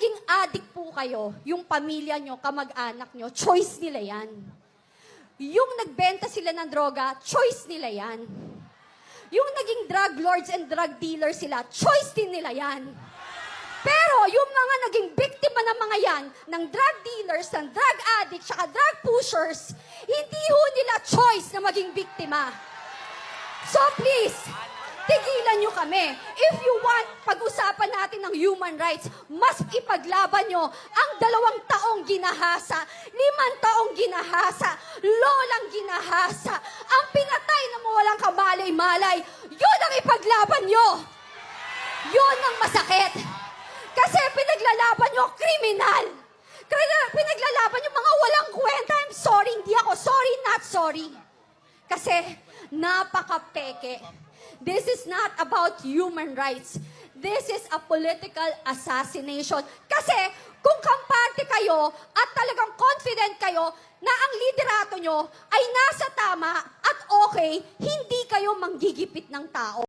naging addict po kayo, yung pamilya nyo, kamag-anak nyo, choice nila yan. Yung nagbenta sila ng droga, choice nila yan. Yung naging drug lords and drug dealers sila, choice din nila yan. Pero yung mga naging biktima ng mga yan, ng drug dealers, ng drug addicts, saka drug pushers, hindi ho nila choice na maging biktima. So please, tigilan nyo kami. If you want, pag-usapan natin ng human rights, mas ipaglaban nyo ang 2 taong ginahasa, 5 taong ginahasa, lolang ginahasa, ang pinatay na mawalang kamalay-malay, yun ang ipaglaban nyo. Yun ang masakit. Kasi pinaglalaban nyo, kriminal. Pinaglalaban nyo mga walang kwenta. I'm sorry, hindi ako sorry, not sorry. Kasi napaka-peke. This is not about human rights. This is a political assassination. Kasi kung kampante kayo at talagang confident kayo na ang liderato nyo ay nasa tama at okay, hindi kayo manggigipit ng tao.